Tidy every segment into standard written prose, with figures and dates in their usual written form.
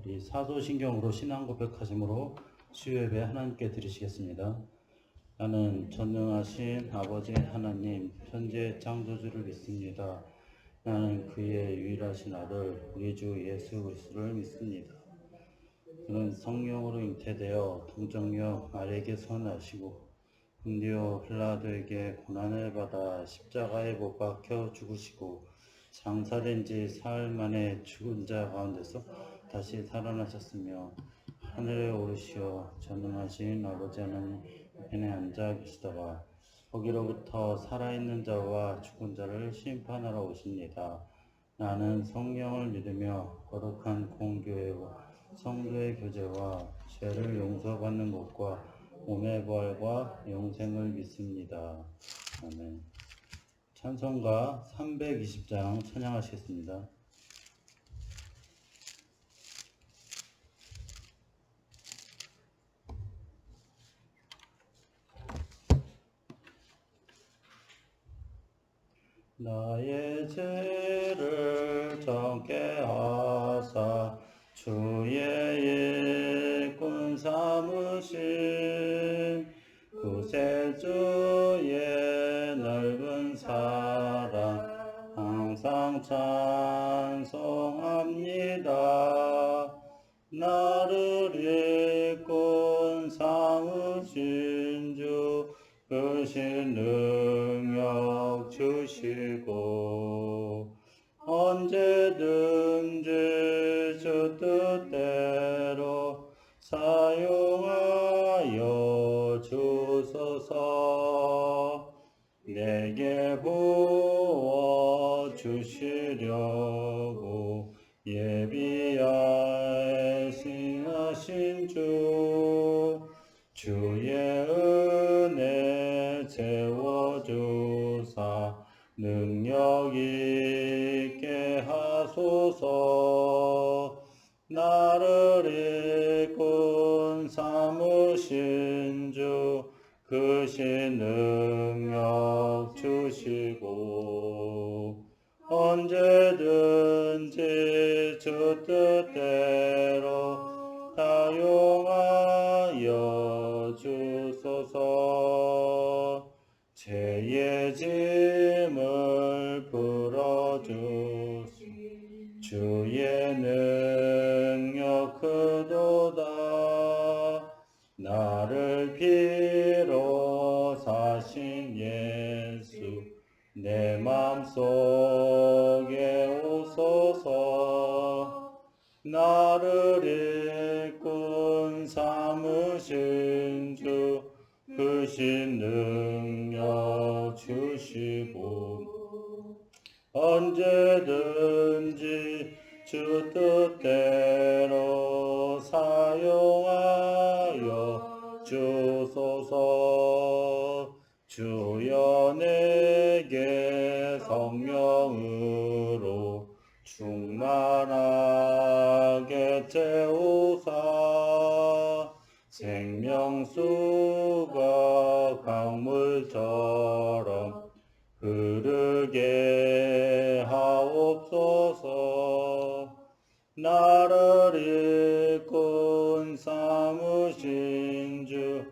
이 사도신경으로 신앙 고백하심으로 수요예배 하나님께 드리시겠습니다. 나는 전능하신 아버지 하나님 천지의 창조주를 믿습니다. 나는 그의 유일하신 아들 우리 주 예수 그리스도를 믿습니다. 그는 성령으로 잉태되어 동정녀 마리아에게서 나시고 본디오 빌라도에게 고난을 받아 십자가에 못 박혀 죽으시고 장사된 지 사흘 만에 죽은 자 가운데서 다시 살아나셨으며 하늘에 오르시어 전능하신 아버지 하나님 편에 앉아 계시다가 거기로부터 살아있는 자와 죽은 자를 심판하러 오십니다. 나는 성령을 믿으며 거룩한 공교회와 성도의 교제와 죄를 용서받는 것과 몸의 부활과 영생을 믿습니다. 아멘. 찬송가 320장 찬양하시겠습니다. 나의 죄를 정케 하사 주의 일꾼 삼으신 구세주의 넓은 사랑 항상 찬송합니다. 나를 일꾼 삼으신 주 크신 능력 주시고 언제든지 주 뜻대로 사용하여 주소서. 내게 부어 주시려고 예비하신 주 주의 은혜 채워주사 능력 있게 하소서. 나를 일꾼 삼으신 주 크신 능력 주시고 언제든지 주 뜻대로 사용하여 주소서. 죄의 짐을 풀어주소. 주의 능력 크도다. 나를 피로 사신 예수 내 맘속에 오소서. 나를 일꾼 삼으신 주 크신 능력 주시고 언제든지 주 뜻대로 사용하여 주소서. 주여 내게 성령으로 충만하게 채우사 생명수가 강물처럼 흐르게 하옵소서. 나를 일꾼 삼으신 주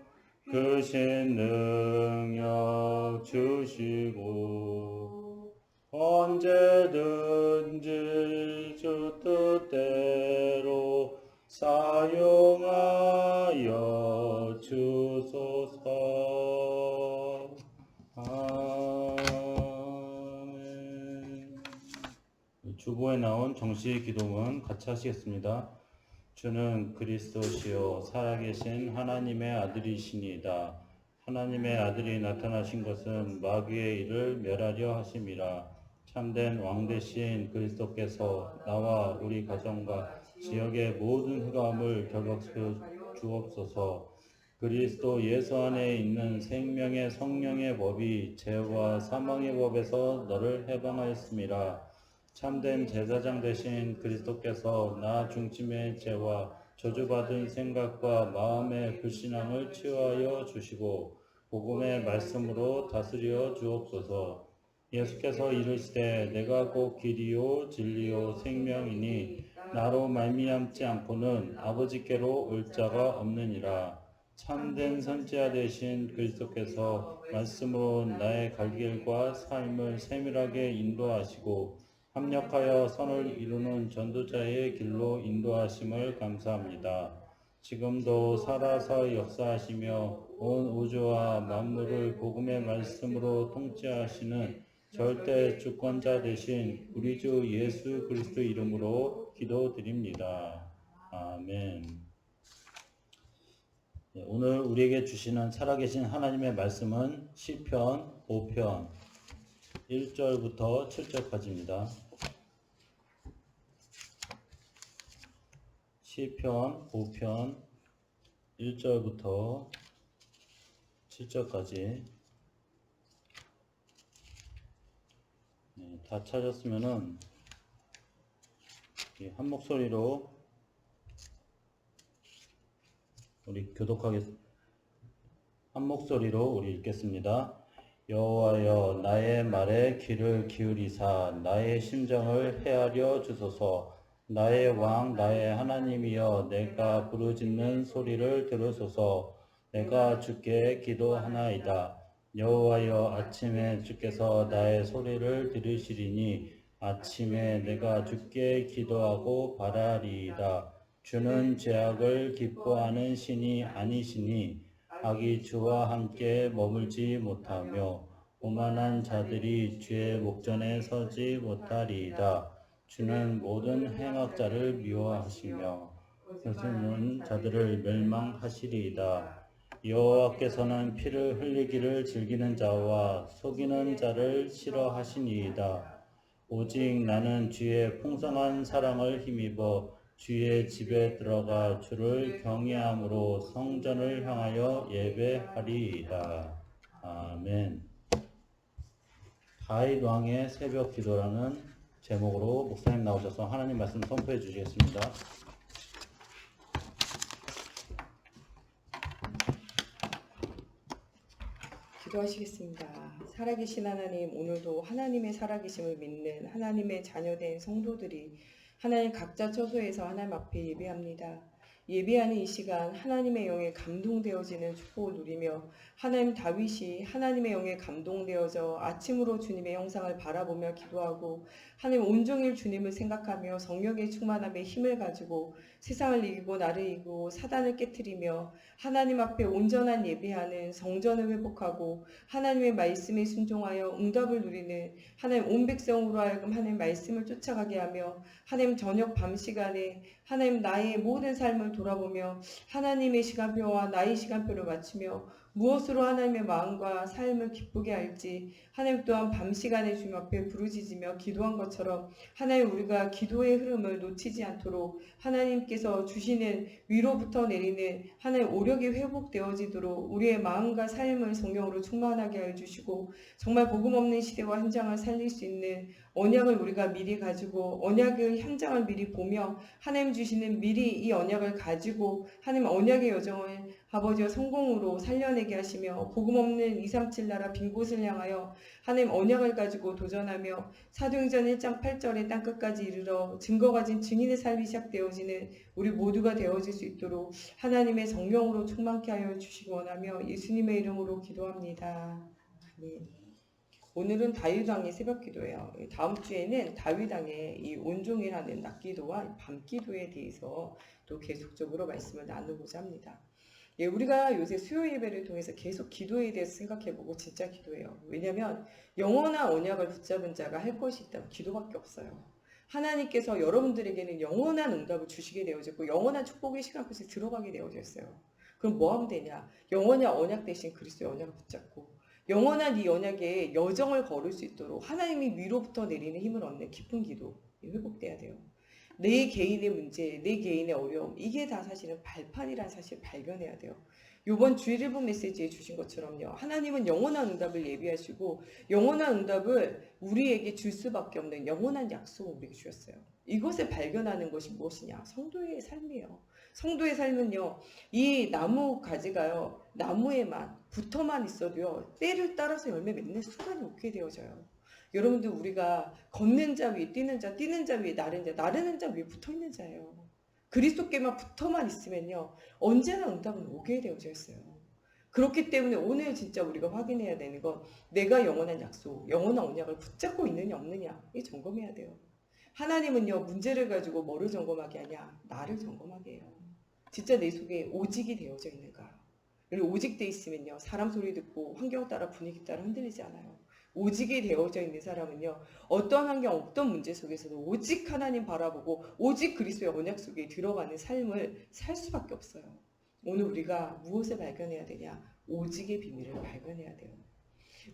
크신 능력 주시고 언제든지 주 뜻대로 사용하여 주소서. 아멘. 주보에 나온 정식 기도문 같이 하시겠습니다. 주는 그리스도시요 살아계신 하나님의 아들이시니이다. 하나님의 아들이 나타나신 것은 마귀의 일을 멸하려 하심이라. 참된 왕 되신 그리스도께서 나와 우리 가정과 지역의 모든 흑암을 결박시켜 주옵소서. 그리스도 예수 안에 있는 생명의 성령의 법이 죄와 사망의 법에서 너를 해방하였음이라. 참된 제사장 되신 그리스도께서 나 중심의 죄와 저주받은 생각과 마음의 불신앙을 치유하여 주시고 복음의 말씀으로 다스려 주옵소서. 예수께서 이르시되 내가 곧 길이요 진리요 생명이니 나로 말미암지 않고는 아버지께로 올 자가 없느니라. 참된 선지자 되신 그리스도께서 말씀으로 나의 갈 길과 삶을 세밀하게 인도하시고 합력하여 선을 이루는 전도자의 길로 인도하심을 감사합니다. 지금도 살아서 역사하시며 온 우주와 만물을 복음의 말씀으로 통치하시는 절대 주권자 되신 우리 주 예수 그리스도 이름으로 기도드립니다. 아멘. 오늘 우리에게 주시는 살아계신 하나님의 말씀은 시편 5편 1절부터 7절까지입니다. 시편 5편 1절부터 7절까지 다 찾았으면은 한 목소리로 우리 한 목소리로 우리 읽겠습니다. 여호와여 나의 말에 귀를 기울이사 나의 심정을 헤아려 주소서. 나의 왕 나의 하나님이여 내가 부르짖는 소리를 들으소서. 내가 주께 기도하나이다. 여호와여 아침에 주께서 나의 소리를 들으시리니 아침에 내가 주께 기도하고 바라리이다. 주는 죄악을 기뻐하는 신이 아니시니 악이 주와 함께 머물지 못하며 오만한 자들이 주의 목전에 서지 못하리이다. 주는 모든 행악자를 미워하시며 거스르는 자들을 멸망하시리이다. 여호와께서는 피를 흘리기를 즐기는 자와 속이는 자를 싫어하시니이다. 오직 나는 주의 풍성한 사랑을 힘입어 주의 집에 들어가 주를 경외함으로 성전을 향하여 예배하리이다. 아멘. 다윗 왕의 새벽 기도라는 제목으로 목사님 나오셔서 하나님 말씀 선포해 주시겠습니다. 기도하시겠습니다. 살아계신 하나님, 오늘도 하나님의 살아계심을 믿는 하나님의 자녀된 성도들이 하나님 각자 처소에서 하나님 앞에 예배합니다. 예배하는 이 시간 하나님의 영에 감동되어지는 축복을 누리며 하나님 다윗이 하나님의 영에 감동되어져 아침으로 주님의 형상을 바라보며 기도하고 하나님 온종일 주님을 생각하며 성령의 충만함에 힘을 가지고 세상을 이기고 나를 이기고 사단을 깨트리며 하나님 앞에 온전한 예배하는 성전을 회복하고 하나님의 말씀에 순종하여 응답을 누리는 하나님 온 백성으로 하여금 하나님 말씀을 쫓아가게 하며 하나님 저녁 밤 시간에 하나님 나의 모든 삶을 돌아보며 하나님의 시간표와 나의 시간표를 맞추며 무엇으로 하나님의 마음과 삶을 기쁘게 할지 하나님 또한 밤 시간에 주님 앞에 부르짖으며 기도한 것처럼 하나님 우리가 기도의 흐름을 놓치지 않도록 하나님께서 주시는 위로부터 내리는 하나님 오력이 회복되어지도록 우리의 마음과 삶을 성령으로 충만하게 하여 주시고 정말 복음 없는 시대와 현장을 살릴 수 있는 언약을 우리가 미리 가지고 언약의 현장을 미리 보며 하나님 주시는 미리 이 언약을 가지고 하나님 언약의 여정을 아버지와 성공으로 살려내게 하시며 복음 없는 237 나라 빈 곳을 향하여 하나님 언약을 가지고 도전하며 사도행전 1장 8절에 땅끝까지 이르러 증거 가진 증인의 삶이 시작되어지는 우리 모두가 되어질 수 있도록 하나님의 성령으로 충만케 하여 주시기 원하며 예수님의 이름으로 기도합니다. 아멘. 오늘은 다윗 왕의 새벽 기도예요. 다음 주에는 다윗 왕의 이 온종일 하는 낮 기도와 밤 기도에 대해서 또 계속적으로 말씀을 나누고자 합니다. 예, 우리가 요새 수요 예배를 통해서 계속 기도에 대해서 생각해보고 진짜 기도해요. 왜냐하면 영원한 언약을 붙잡은 자가 할 것이 있다면 기도밖에 없어요. 하나님께서 여러분들에게는 영원한 응답을 주시게 되어졌고 영원한 축복의 시간표에 들어가게 되어졌어요. 그럼 뭐 하면 되냐? 영원한 언약 대신 그리스도의 언약을 붙잡고 영원한 이 언약의 여정을 걸을 수 있도록 하나님이 위로부터 내리는 힘을 얻는 깊은 기도 회복돼야 돼요. 내 개인의 문제, 내 개인의 어려움, 이게 다 사실은 발판이라는 사실을 발견해야 돼요. 이번 주일 1분 메시지에 주신 것처럼요. 하나님은 영원한 응답을 예비하시고 영원한 응답을 우리에게 줄 수밖에 없는 영원한 약속을 우리에게 주셨어요. 이것을 발견하는 것이 무엇이냐? 성도의 삶이에요. 성도의 삶은요. 이 나무 가지가요. 나무에만 붙어만 있어도요, 때를 따라서 열매 맺는 순간이 오게 되어져요. 여러분들, 우리가 걷는 자 위에 뛰는 자, 뛰는 자 위에 나르는 자, 나르는 자 위에 붙어 있는 자예요. 그리스도께만 붙어만 있으면요, 언제나 응답은 오게 되어져 있어요. 그렇기 때문에 오늘 진짜 우리가 확인해야 되는 건 내가 영원한 약속, 영원한 언약을 붙잡고 있느냐 없느냐, 이 점검해야 돼요. 하나님은요, 문제를 가지고 뭐를 점검하게 하냐? 나를 점검하게 해요. 진짜 내 속에 오직이 되어져 있는가? 그리고 오직 돼 있으면요, 사람 소리 듣고 환경 따라 분위기 따라 흔들리지 않아요. 오직이 되어져 있는 사람은요, 어떤 환경, 어떤 문제 속에서도 오직 하나님 바라보고 오직 그리스도의 언약 속에 들어가는 삶을 살 수밖에 없어요. 오늘 우리가 무엇을 발견해야 되냐? 오직의 비밀을 발견해야 돼요.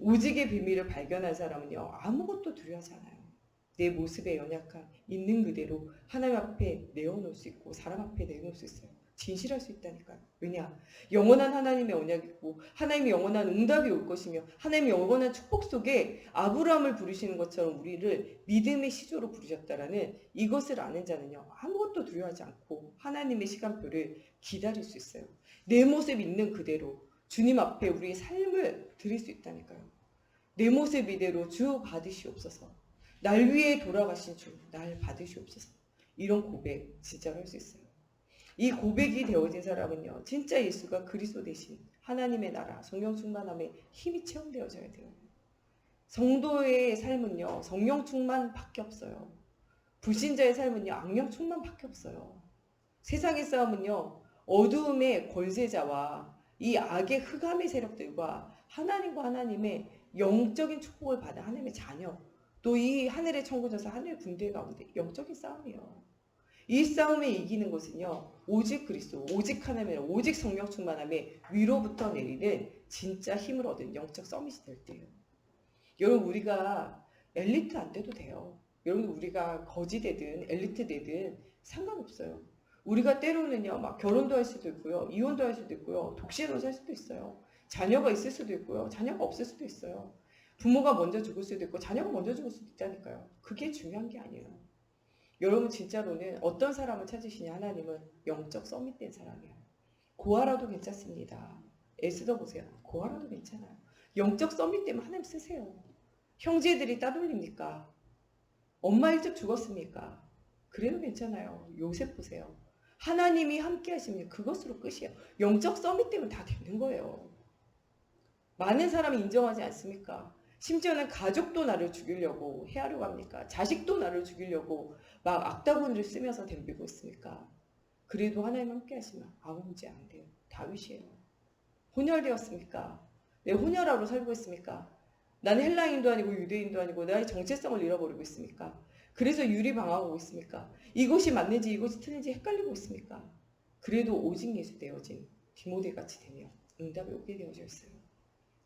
오직의 비밀을 발견한 사람은요, 아무것도 두려워하지 않아요. 내 모습의 연약함 있는 그대로 하나님 앞에 내어놓을 수 있고 사람 앞에 내어놓을 수 있어요. 진실할 수 있다니까요. 왜냐? 영원한 하나님의 언약이 있고 하나님의 영원한 응답이 올 것이며 하나님의 영원한 축복 속에 아브라함을 부르시는 것처럼 우리를 믿음의 시조로 부르셨다라는 이것을 아는 자는요, 아무것도 두려워하지 않고 하나님의 시간표를 기다릴 수 있어요. 내 모습 있는 그대로 주님 앞에 우리의 삶을 드릴 수 있다니까요. 내 모습 이대로 주 받으시옵소서. 날 위해 돌아가신 주, 날 받으시옵소서. 이런 고백 진짜로 할 수 있어요. 이 고백이 되어진 사람은요, 진짜 예수가 그리스도 대신 하나님의 나라, 성령 충만함에 힘이 체험되어져야 돼요. 성도의 삶은요, 성령 충만밖에 없어요. 불신자의 삶은요, 악령 충만밖에 없어요. 세상의 싸움은요, 어두움의 권세자와 이 악의 흑암의 세력들과 하나님과 하나님의 영적인 축복을 받은 하나님의 자녀, 또 이 하늘의 천군전사, 하늘의 군대 가운데 영적인 싸움이에요. 이 싸움에 이기는 것은요, 오직 그리스도, 오직 하나님의, 오직 성령 충만함에 위로부터 내리는 진짜 힘을 얻은 영적 서밋이 될 때예요. 여러분, 우리가 엘리트 안 돼도 돼요. 여러분, 우리가 거지 되든 엘리트 되든 상관없어요. 우리가 때로는요, 막 결혼도 할 수도 있고요, 이혼도 할 수도 있고요, 독신으로 살 수도 있어요. 자녀가 있을 수도 있고요, 자녀가 없을 수도 있어요. 부모가 먼저 죽을 수도 있고 자녀가 먼저 죽을 수도 있다니까요. 그게 중요한 게 아니에요. 여러분, 진짜로는 어떤 사람을 찾으시냐? 하나님은 영적 서밋된 사람이에요. 고아라도 괜찮습니다. 애쓰다 보세요. 고아라도 괜찮아요. 영적 서밋되면 하나님 쓰세요. 형제들이 따돌립니까? 엄마 일찍 죽었습니까? 그래도 괜찮아요. 요셉 보세요. 하나님이 함께 하시면 그것으로 끝이에요. 영적 서밋되면 다 되는 거예요. 많은 사람이 인정하지 않습니까? 심지어는 가족도 나를 죽이려고 해하려고 합니까? 자식도 나를 죽이려고 막 악다구니를 쓰면서 덤비고 있습니까? 그래도 하나님 함께 하시면 아무 문제 안 돼요. 다윗이에요. 혼혈되었습니까? 내 혼혈아로 살고 있습니까? 나는 헬라인도 아니고 유대인도 아니고 나의 정체성을 잃어버리고 있습니까? 그래서 유리방황하고 있습니까? 이것이 맞는지 이것이 틀린지 헷갈리고 있습니까? 그래도 오직 예수 되어진 디모데같이 되며 응답이 오게 되어져 있어요.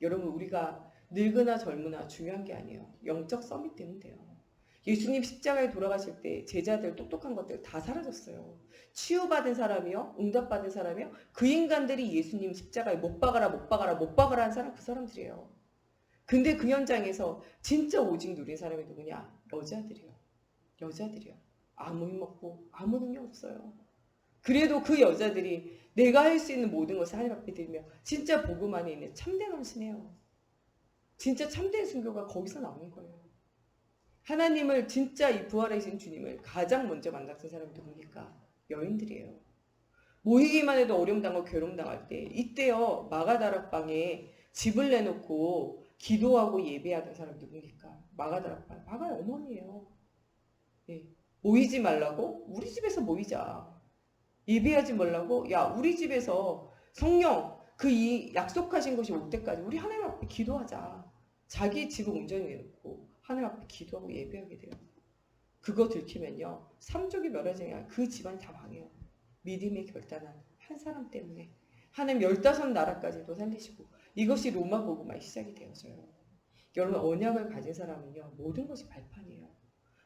여러분, 우리가 늙으나 젊으나 중요한 게 아니에요. 영적 서밋 되면 돼요. 예수님 십자가에 돌아가실 때 제자들 똑똑한 것들 다 사라졌어요. 치유받은 사람이요, 응답받은 사람이요, 그 인간들이 예수님 십자가에 못 박아라 못 박아라 못 박아라 한 사람, 그 사람들이에요. 근데 그 현장에서 진짜 오직 누린 사람이 누구냐? 여자들이요. 여자들이요. 아무 힘 없고 아무 능력 없어요. 그래도 그 여자들이 내가 할 수 있는 모든 것을 하나님 앞에 드리며 진짜 복음 안에 있는 참된 헌신해요. 진짜 참된 순교가 거기서 나오는 거예요. 하나님을 진짜 이 부활하신 주님을 가장 먼저 만났던 사람이 누굽니까? 여인들이에요. 모이기만 해도 어려움 당하고 괴로움 당할 때 이때요, 마가다락방에 집을 내놓고 기도하고 예배하던 사람이 누굽니까? 마가다락방. 마가의 어머니예요. 예. 모이지 말라고? 우리 집에서 모이자. 예배하지 말라고? 야, 우리 집에서 성령 그 이 약속하신 것이 올 때까지 우리 하나님 앞에 기도하자. 자기 집을 온전히 내놓고 하나님 앞에 기도하고 예배하게 돼요. 그거 들키면요, 삼족이 멸하지냐, 그 집안이 다 망해요. 믿음의 결단한 한 사람 때문에 하나님 15나라까지도 살리시고 이것이 로마 복음화의 시작이 되어져요. 여러분, 언약을 가진 사람은요, 모든 것이 발판이에요.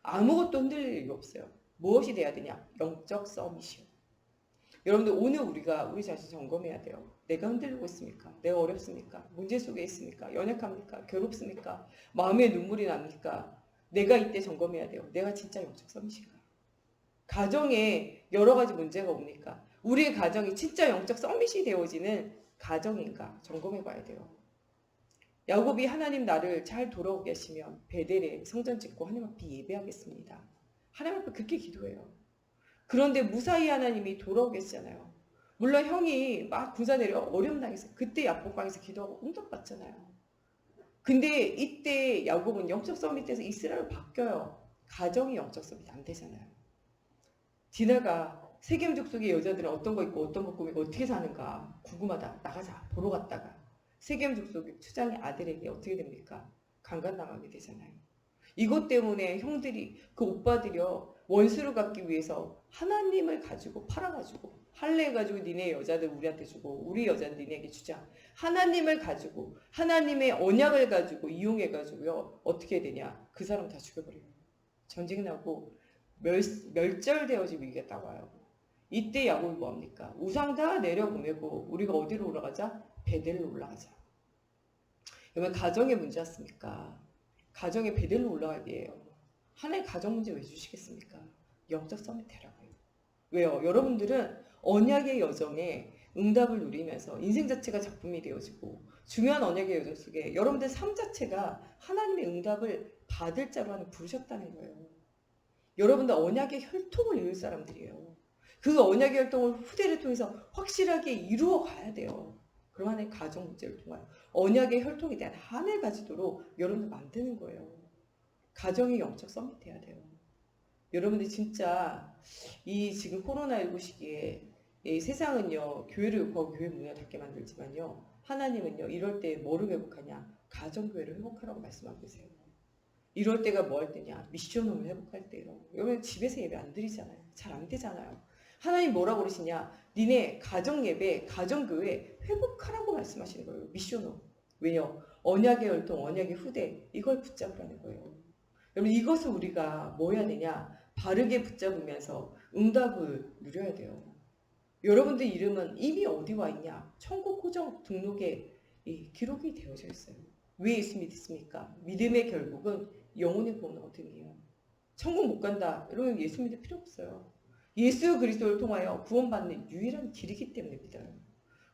아무것도 흔들릴 일이 없어요. 무엇이 돼야 되냐? 영적 서밋이요. 여러분들, 오늘 우리가 우리 자신 점검해야 돼요. 내가 흔들리고 있습니까? 내가 어렵습니까? 문제 속에 있습니까? 연약합니까? 괴롭습니까? 마음에 눈물이 납니까? 내가 이때 점검해야 돼요. 내가 진짜 영적 서밋인가? 가정에 여러 가지 문제가 옵니까? 우리의 가정이 진짜 영적 서밋이 되어지는 가정인가 점검해 봐야 돼요. 야곱이 하나님 나를 잘 돌아오게 하시면 베델에 성전 짓고 하나님 앞에 예배하겠습니다. 하나님 앞에 그렇게 기도해요. 그런데 무사히 하나님이 돌아오게 했잖아요. 물론 형이 막 군사 내려 어려움 당했어요. 그때 야복강에서 기도하고 응답받잖아요. 근데 이때 야곱은 영적 서밋에서 이스라엘로 바뀌어요. 가정이 영적 서밋 안 되잖아요. 디나가 세겜 족속의 여자들은 어떤 거 입고 어떤 거 꾸미고 어떻게 사는가 궁금하다. 나가자. 보러 갔다가 세겜 족속의 추장의 아들에게 어떻게 됩니까? 강간당하게 되잖아요. 이것 때문에 형들이 그 오빠들이요 원수를 갚기 위해서 하나님을 가지고 팔아가지고 할례해가지고 니네 여자들 우리한테 주고 우리 여자는 니네에게 주자. 하나님을 가지고 하나님의 언약을 가지고 이용해가지고요 어떻게 되냐? 그 사람 다 죽여버려요. 전쟁이 나고 멸절되어지고 위기가 와요. 이때 야곱이 뭐합니까? 우상 다 내려보내고 우리가 어디로 올라가자? 베델로 올라가자. 그러면 가정의 문제였습니까? 가정의 베델로 올라가게 해요. 하나의 가정 문제 왜 주시겠습니까? 영적 서밋 되라고요. 왜요? 여러분들은 언약의 여정에 응답을 누리면서 인생 자체가 작품이 되어지고 중요한 언약의 여정 속에 여러분들 삶 자체가 하나님의 응답을 받을 자로 하는 부르셨다는 거예요. 여러분들 언약의 혈통을 이룰 사람들이에요. 그 언약의 혈통을 후대를 통해서 확실하게 이루어 가야 돼요. 그럼 하나의 가정 문제를 통하여 언약의 혈통에 대한 한을 가지도록 여러분들 만드는 거예요. 가정이 영적 서밋해야 돼요. 여러분들 진짜 이 지금 코로나19 시기에 이 세상은요 교회를 욕하고 교회 문을 닫게 만들지만요 하나님은요 이럴 때 뭐를 회복하냐? 가정교회를 회복하라고 말씀하고 계세요. 이럴 때가 뭐 할 때냐? 미션홈을 회복할 때예요. 여러분 집에서 예배 안 드리잖아요. 잘 안 되잖아요. 하나님 뭐라고 그러시냐? 니네 가정예배, 가정교회 회복하라고 말씀하시는 거예요. 미션홈. 왜요? 언약의 혈통, 언약의 후대 이걸 붙잡으라는 거예요. 여러분 이것을 우리가 뭐 해야 되냐? 바르게 붙잡으면서 응답을 누려야 돼요. 여러분들 이름은 이미 어디 와 있냐? 천국 호정 등록에 기록이 되어져 있어요. 왜 예수 믿습니까? 믿음의 결국은 영혼의 구원 얻음이에요. 천국 못 간다. 여러분 예수 믿을 필요 없어요. 예수 그리스도를 통하여 구원받는 유일한 길이기 때문에 믿어요.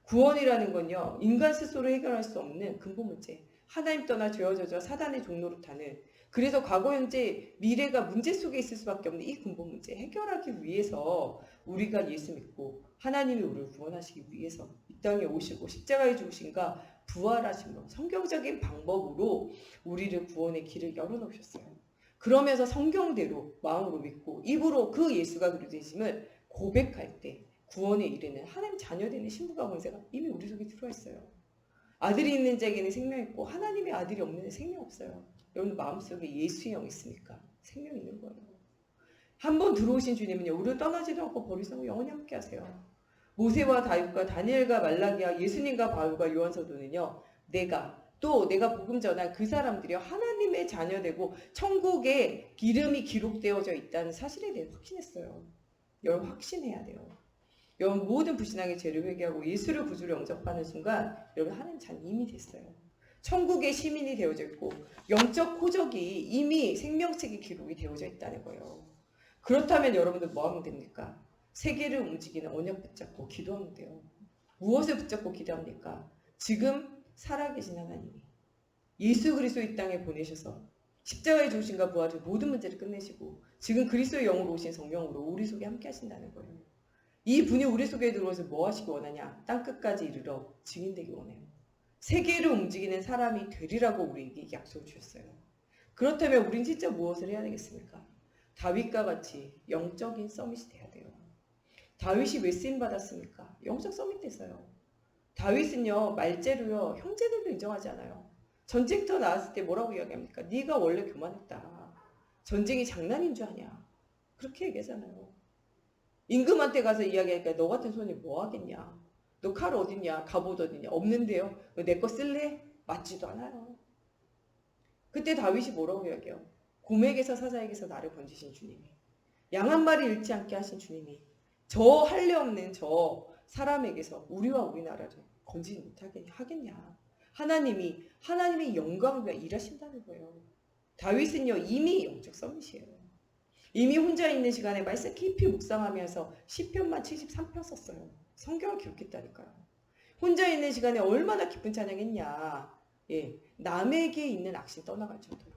구원이라는 건요. 인간 스스로 해결할 수 없는 근본 문제. 하나님 떠나 죄와 저주와 사단의 종로로 타는 그래서 과거 현재 미래가 문제 속에 있을 수밖에 없는 이 근본 문제 해결하기 위해서 우리가 예수 믿고 하나님이 우리를 구원하시기 위해서 이 땅에 오시고 십자가에 죽으신가 부활하심으로 성경적인 방법으로 우리를 구원의 길을 열어놓으셨어요. 그러면서 성경대로 마음으로 믿고 입으로 그 예수가 그리스도이심을 고백할 때 구원에 이르는 하나님 자녀되는 신부가 권세가 이미 우리 속에 들어와 있어요. 아들이 있는 자에게는 생명 있고 하나님의 아들이 없는 데 생명 없어요. 여러분 마음속에 예수의 영 있습니까? 생명 있는 거예요. 한번 들어오신 주님은요. 우리를 떠나지도 않고 버리지 않고 영원히 함께 하세요. 모세와 다윗과 다니엘과 말라기와 예수님과 바울과 요한서도는요. 내가 복음 전한 그 사람들이 하나님의 자녀되고 천국에 이름이 기록되어져 있다는 사실에 대해 확신했어요. 여러분 확신해야 돼요. 여러분 모든 불신앙의 죄를 회개하고 예수를 구주로 영접하는 순간 여러분 하나님 자녀 이미 됐어요. 천국의 시민이 되어져 있고 영적 호적이 이미 생명책에 기록이 되어져 있다는 거예요. 그렇다면 여러분들 뭐 하면 됩니까? 세계를 움직이는 언약 붙잡고 기도하면 돼요. 무엇을 붙잡고 기도합니까? 지금 살아계신 하나님이 예수 그리스도 이 땅에 보내셔서 십자가의 죽으심과 부활의 모든 문제를 끝내시고 지금 그리스도의 영으로 오신 성령으로 우리 속에 함께 하신다는 거예요. 이 분이 우리 속에 들어와서 뭐 하시기 원하냐? 땅끝까지 이르러 증인되기 원해요. 세계를 움직이는 사람이 되리라고 우리에게 약속을 주셨어요. 그렇다면 우린 진짜 무엇을 해야 되겠습니까? 다윗과 같이 영적인 서밋이 돼야 돼요. 다윗이 왜 쓰임 받았습니까? 영적 서밋 됐어요. 다윗은요 말재로요 형제들도 인정하지 않아요. 전쟁터 나왔을 때 뭐라고 이야기합니까? 네가 원래 교만했다. 전쟁이 장난인 줄 아냐. 그렇게 얘기하잖아요. 임금한테 가서 이야기하니까 너 같은 손이 뭐 하겠냐. 너 칼 어딨냐. 갑옷 어딨냐. 없는데요. 내 거 쓸래? 맞지도 않아요. 그때 다윗이 뭐라고 이야기해요? 곰에게서 사자에게서 나를 건지신 주님이 양 한 마리 잃지 않게 하신 주님이 저 할례 없는 저 사람에게서 우리와 우리나라를 건지지 못하게 하겠냐. 하나님의 영광을 위해 일하신다는 거예요. 다윗은요 이미 영적 서밋이에요. 이미 혼자 있는 시간에 말씀 깊이 묵상하면서 시편만 73편 썼어요. 성경을 기록했다니까요. 혼자 있는 시간에 얼마나 기쁜 찬양했냐. 예, 남에게 있는 악신 떠나갈 정도로.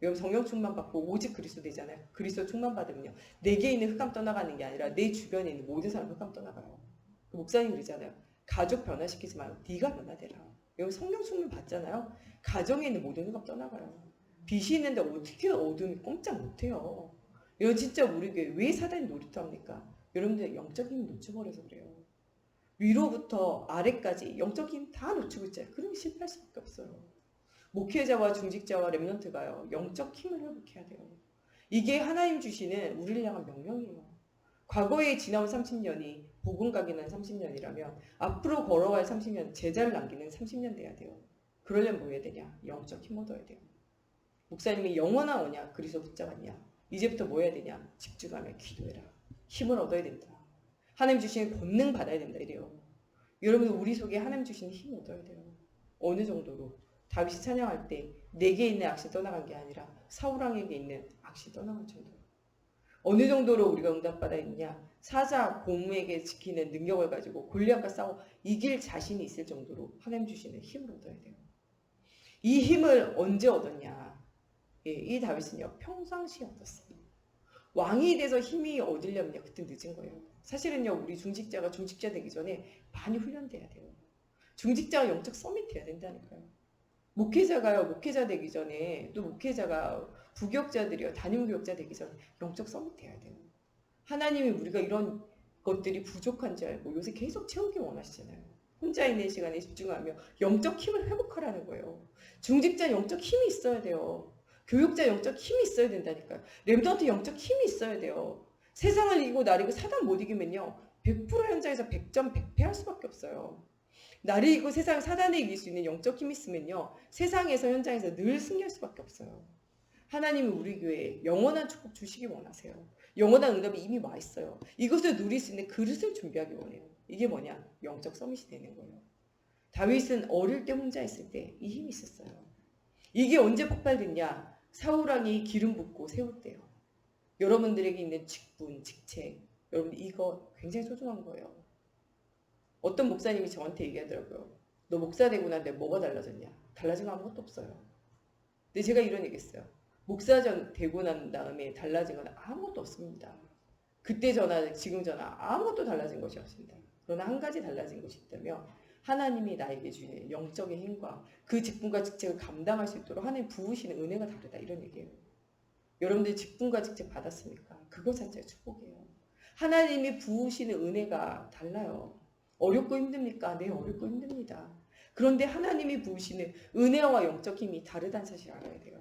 여러분 성령 충만 받고 오직 그리스도 되잖아요. 그리스도 충만 받으면요. 내게 있는 흑암 떠나가는 게 아니라 내 주변에 있는 모든 사람 흑암 떠나가요. 그 목사님 그러잖아요. 가족 변화시키지 말고 네가 변화되라. 여러분 성령 충만 받잖아요. 가정에 있는 모든 흑암 떠나가요. 빛이 있는데 어떻게 어둠이 꼼짝 못해요. 여러분 진짜 우리 교회 왜 사단이 놀이터합니까? 여러분들 영적인 힘 놓쳐버려서 그래요. 위로부터 아래까지 영적인 힘 다 놓치고 있잖아요. 그러면 실패할 수밖에 없어요. 목회자와 중직자와 렘넌트가요. 영적 힘을 회복해야 돼요. 이게 하나님 주시는 우리를 향한 명령이에요. 과거에 지나온 30년이 복음 가기는 30년이라면 앞으로 걸어갈 30년 제자를 남기는 30년 돼야 돼요. 그러려면 뭐 해야 되냐? 영적 힘 얻어야 돼요. 목사님이 영원한 언약 그리스도 붙잡았냐? 이제부터 뭐 해야 되냐? 집중하며 기도해라. 힘을 얻어야 된다. 하나님 주시는 권능 받아야 된다 이래요. 여러분 우리 속에 하나님 주시는 힘 얻어야 돼요. 어느 정도로? 다윗이 찬양할 때 내게 있는 악시 떠나간 게 아니라 사울왕에게 있는 악시 떠나간 정도로. 어느 정도로 우리가 응답받아 있느냐? 사자 곰에게 지키는 능력을 가지고 골리앗과 싸워 이길 자신이 있을 정도로 하나님 주시는 힘을 얻어야 돼요. 이 힘을 언제 얻었냐? 예, 이 다윗은요 평상시에 얻었어요. 왕이 돼서 힘이 얻으려면요 그때 늦은 거예요. 사실은요 우리 중직자가 중직자 되기 전에 많이 훈련돼야 돼요. 중직자가 영적 서밋 돼야 된다니까요. 목회자가요 목회자 되기 전에 또 목회자가 부교육자들이요 단임교육자 되기 전에 영적 서밋 돼야 돼요. 하나님이 우리가 이런 것들이 부족한 줄 알고 요새 계속 채우기 원하시잖아요. 혼자 있는 시간에 집중하며 영적 힘을 회복하라는 거예요. 중직자 영적 힘이 있어야 돼요. 교육자 영적 힘이 있어야 된다니까요. 렘넌트 영적 힘이 있어야 돼요. 세상을 이기고 나리고 사단 못 이기면요 100% 현장에서 100점 100패 할 수밖에 없어요. 나를 이기고 세상 사단을 이길 수 있는 영적 힘이 있으면요 세상에서 현장에서 늘 승리할 수밖에 없어요. 하나님은 우리 교회에 영원한 축복 주시기 원하세요. 영원한 응답이 이미 와 있어요. 이것을 누릴 수 있는 그릇을 준비하기 원해요. 이게 뭐냐? 영적 서밋이 되는 거예요. 다윗은 어릴 때 혼자 있을 때 이 힘이 있었어요. 이게 언제 폭발됐냐? 사울왕이 기름 붓고 세울 때요. 여러분들에게 있는 직분, 직책, 여러분 이거 굉장히 소중한 거예요. 어떤 목사님이 저한테 얘기하더라고요. 너 목사 되고 난데 뭐가 달라졌냐? 달라진 거 아무것도 없어요. 근데 제가 이런 얘기했어요. 목사 되고 난 다음에 달라진 건 아무것도 없습니다. 그때 저나 지금 저나 아무것도 달라진 것이 없습니다. 그러나 한 가지 달라진 것이 있다면 하나님이 나에게 주는 영적인 힘과 그 직분과 직책을 감당할 수 있도록 하나님 부으시는 은혜가 다르다 이런 얘기예요. 여러분들 직분과 직책 받았습니까? 그거 자체가 축복이에요. 하나님이 부으시는 은혜가 달라요. 어렵고 힘듭니까? 네, 어렵고 힘듭니다. 그런데 하나님이 부으시는 은혜와 영적 힘이 다르다는 사실을 알아야 돼요.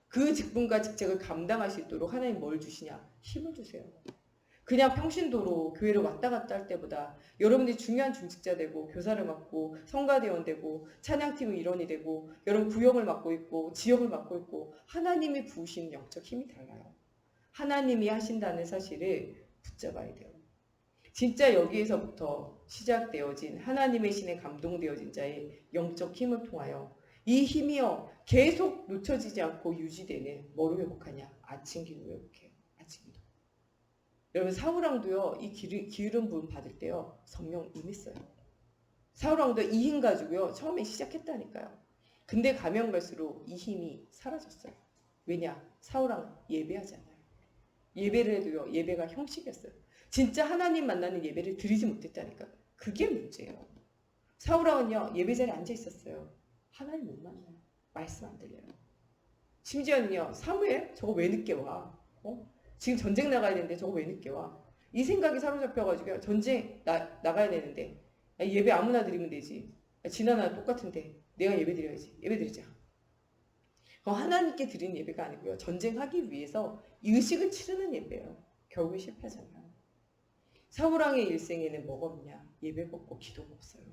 그 직분과 직책을 감당할 수 있도록 하나님 뭘 주시냐? 힘을 주세요. 그냥 평신도로 교회를 왔다 갔다 할 때보다 여러분들이 중요한 중직자 되고 교사를 맡고 성가대원 되고 찬양팀의 일원이 되고 여러분 구역을 맡고 있고 지역을 맡고 있고 하나님이 부으시는 영적 힘이 달라요. 하나님이 하신다는 사실을 붙잡아야 돼요. 진짜 여기에서부터 시작되어진 하나님의 신에 감동되어진 자의 영적 힘을 통하여 이 힘이요 계속 놓쳐지지 않고 유지되는 뭐로 회복하냐? 아침 기도 회복해요. 아침 기도. 여러분 사울왕도요 이 기름 부음 받을 때요 성령 임했어요. 사울왕도 이 힘 가지고요 처음에 시작했다니까요. 근데 가면 갈수록 이 힘이 사라졌어요. 왜냐? 사울왕 예배하잖아요. 예배를 해도요 예배가 형식이었어요. 진짜 하나님 만나는 예배를 드리지 못했다니까. 그게 문제예요. 사울왕은요 예배 자리에 앉아 있었어요. 하나님 못 만나요. 말씀 안 들려요. 심지어는요 사무엘 저거 왜 늦게 와? 지금 전쟁 나가야 되는데 저거 왜 늦게 와? 이 생각이 사로잡혀가지고 전쟁 나가야 되는데 예배 아무나 드리면 되지. 지난날 똑같은데 내가 예배 드려야지. 예배 드리자. 하나님께 드리는 예배가 아니고요. 전쟁하기 위해서 의식을 치르는 예배예요. 결국에 실패하잖아요. 사울왕의 일생에는 뭐가 없냐? 예배가 없고 기도가 없어요.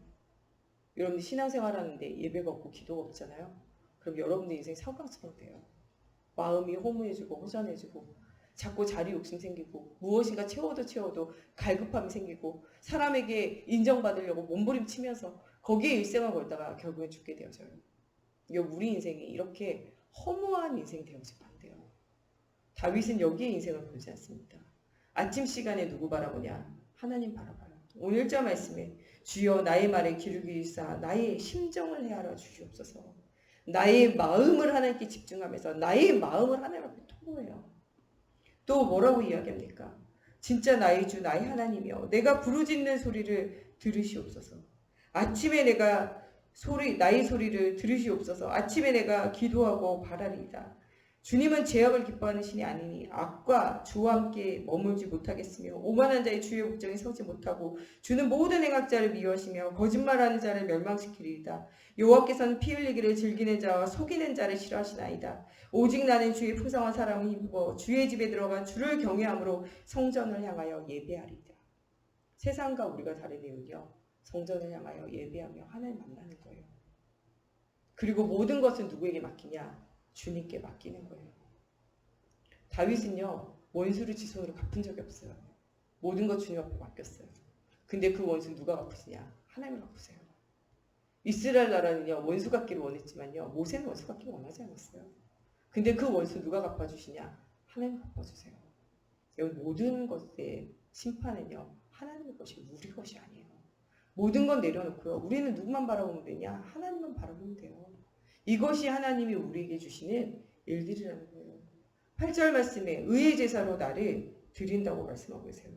여러분들 신앙생활 하는데 예배가 없고 기도가 없잖아요. 그럼 여러분들 인생 사울왕처럼 돼요. 마음이 허무해지고 허전해지고 자꾸 자리 욕심 생기고 무엇인가 채워도 갈급함이 생기고 사람에게 인정받으려고 몸부림치면서 거기에 일생을 걸다가 결국엔 죽게 되어져요. 우리 인생이 이렇게 허무한 인생이 되어지면 안 돼요. 다윗은 여기에 인생을 보지 않습니다. 아침 시간에 누구 바라보냐? 하나님 바라봐요. 오늘 1절 말씀에 주여 나의 말에 귀를 기울이사 나의 심정을 헤아려 주시옵소서. 나의 마음을 하나님께 집중하면서 나의 마음을 하나님 앞에 토로해요. 또 뭐라고 이야기합니까? 진짜 나의 주 나의 하나님이여 내가 부르짖는 소리를 들으시옵소서. 아침에 내가 나의 소리를 들으시옵소서. 아침에 내가 기도하고 바라리이다. 주님은 죄악을 기뻐하는 신이 아니니 악과 주와 함께 머물지 못하겠으며 오만한 자의 주의 목전에 서지 못하고 주는 모든 행악자를 미워하시며 거짓말하는 자를 멸망시키리이다. 여호와께서는 피 흘리기를 즐기는 자와 속이는 자를 싫어하시나이다. 오직 나는 주의 풍성한 사랑을 힘입어 주의 집에 들어가 주를 경외함으로 성전을 향하여 예배하리이다. 세상과 우리가 다른 이유는요. 성전을 향하여 예배하며 하나님 만나는 거예요. 그리고 모든 것은 누구에게 맡기냐? 주님께 맡기는 거예요. 다윗은요. 원수를 지손으로 갚은 적이 없어요. 모든 것 주님 앞에 맡겼어요. 근데 그 원수 누가 갚으시냐? 하나님을 갚으세요. 이스라엘 나라는요. 원수 갚기를 원했지만요. 모세는 원수 갚기를 원하지 않았어요. 근데 그 원수 누가 갚아주시냐? 하나님 갚아주세요. 여기 모든 것의 심판은요. 하나님의 것이 우리 것이 아니에요. 모든 건 내려놓고요. 우리는 누구만 바라보면 되냐? 하나님만 바라보면 돼요. 이것이 하나님이 우리에게 주시는 일들이라는 거예요. 8절 말씀에 의의 제사로 나를 드린다고 말씀하고 계세요.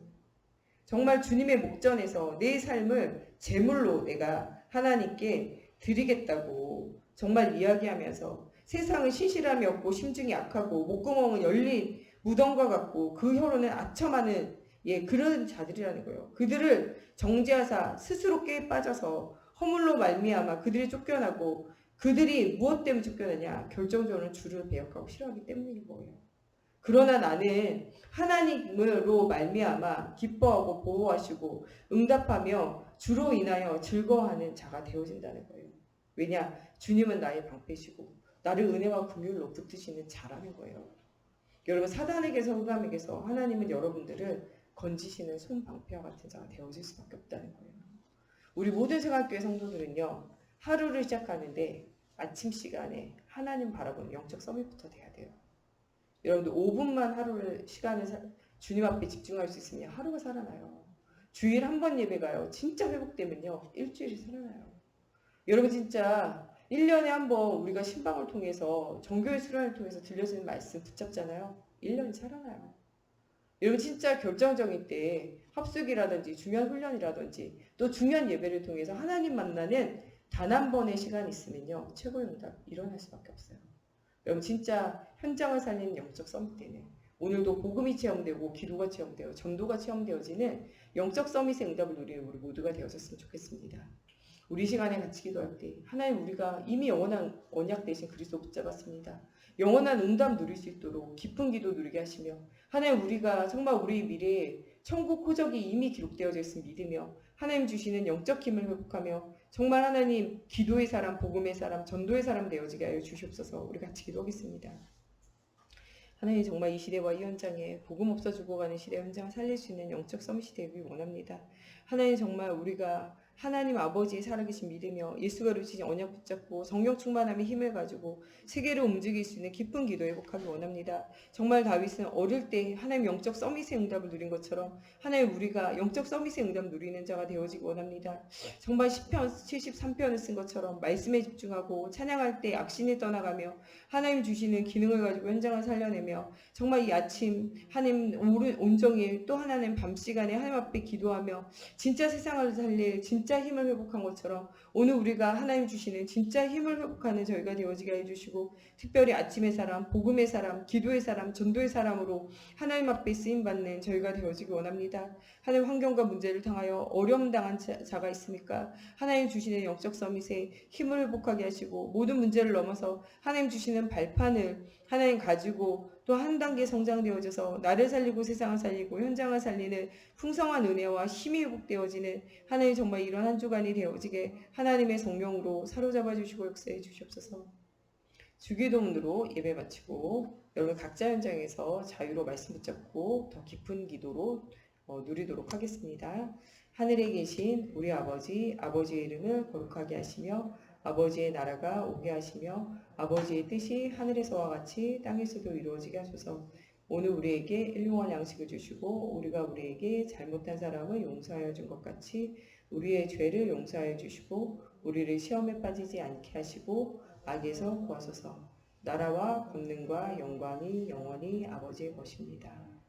정말 주님의 목전에서 내 삶을 제물로 내가 하나님께 드리겠다고 정말 이야기하면서 세상은 신실함이 없고 심증이 약하고 목구멍은 열린 무덤과 같고 그 혀로는 아첨하는 그런 자들이라는 거예요. 그들을 정죄하사 스스로 깨에 빠져서 허물로 말미암아 그들이 쫓겨나고 그들이 무엇 때문에 쫓겨나냐? 결정적으로 주를 배역하고 싫어하기 때문인 거예요. 그러나 나는 하나님으로 말미암아 기뻐하고 보호하시고 응답하며 주로 인하여 즐거워하는 자가 되어진다는 거예요. 왜냐? 주님은 나의 방패시고 나를 은혜와 긍휼로 붙드시는 자라는 거예요. 여러분 사단에게서 흑암에게서 하나님은 여러분들을 건지시는 손방패와 같은 자가 되어질 수밖에 없다는 거예요. 우리 모든 생활교회 성도들은요. 하루를 시작하는데 아침 시간에 하나님 바라보는 영적 서밋부터 돼야 돼요. 여러분들 5분만 시간을 주님 앞에 집중할 수 있으면 하루가 살아나요. 주일 한 번 예배 가요. 진짜 회복되면요. 일주일이 살아나요. 여러분 진짜 1년에 한 번 우리가 신방을 통해서 정교회 수련을 통해서 들려지는 말씀 붙잡잖아요. 1년이 살아나요. 여러분 진짜 결정적인 때 합숙이라든지 중요한 훈련이라든지 또 중요한 예배를 통해서 하나님 만나는 단 한 번의 시간이 있으면요. 최고의 응답 일어날 수밖에 없어요. 여러분 진짜 현장을 살리는 영적 서밋 때는 오늘도 복음이 체험되고 기도가 체험되어 전도가 체험되어지는 영적 서밋의 응답을 누리는 우리 모두가 되어졌으면 좋겠습니다. 우리 시간에 같이 기도할 때 하나님 우리가 이미 영원한 언약 대신 그리스도 붙잡았습니다. 영원한 응답 누릴 수 있도록 깊은 기도 누리게 하시며 하나님 우리가 정말 우리 미래에 천국 호적이 이미 기록되어져 있음을 믿으며 하나님 주시는 영적 힘을 회복하며 정말 하나님 기도의 사람, 복음의 사람, 전도의 사람 되어지게 하여 주시옵소서. 우리 같이 기도하겠습니다. 하나님 정말 이 시대와 이 현장에 복음 없어 죽어가는 시대 현장을 살릴 수 있는 영적 서밋이 되길 원합니다. 하나님 정말 우리가 하나님 아버지의 살아계신 믿으며 예수가 이루신 언약 붙잡고 성령 충만함의 힘을 가지고 세계를 움직일 수 있는 깊은 기도 회복하기 원합니다. 정말 다윗은 어릴 때 하나님 영적 서밋의 응답을 누린 것처럼 하나님 우리가 영적 서밋의 응답 누리는 자가 되어지기 원합니다. 정말 시편 73편을 쓴 것처럼 말씀에 집중하고 찬양할 때 악신에 떠나가며 하나님 주시는 기능을 가지고 현장을 살려내며 정말 이 아침 하나님 온종일 또 하나님 밤 시간에 하나님 앞에 기도하며 진짜 세상을 살릴 진짜 힘을 회복한 것처럼 오늘 우리가 하나님 주시는 진짜 힘을 회복하는 저희가 되어지게 해주시고 특별히 아침의 사람, 복음의 사람, 기도의 사람, 전도의 사람으로 하나님 앞에 쓰임받는 저희가 되어지기 원합니다. 하나님 환경과 문제를 당하여 어려움 당한 자가 있습니까? 하나님 주시는 영적 서밋에 힘을 회복하게 하시고 모든 문제를 넘어서 하나님 주시는 발판을 하나님 가지고 또 한 단계 성장되어져서 나를 살리고 세상을 살리고 현장을 살리는 풍성한 은혜와 힘이 회복되어지는 하나님 정말 이런 한 주간이 되어지게 하나님의 성령으로 사로잡아 주시고 역사해 주시옵소서. 주기도문으로 예배 마치고 여러분 각자 현장에서 자유로 말씀 붙잡고 더 깊은 기도로 누리도록 하겠습니다. 하늘에 계신 우리 아버지, 아버지의 이름을 거룩하게 하시며 아버지의 나라가 오게 하시며 아버지의 뜻이 하늘에서와 같이 땅에서도 이루어지게 하소서. 오늘 우리에게 일용할 양식을 주시고 우리가 우리에게 잘못한 사람을 용서하여 준 것 같이 우리의 죄를 용서하여 주시고 우리를 시험에 빠지지 않게 하시고 악에서 구하소서. 나라와 권능과 영광이 영원히 아버지의 것입니다.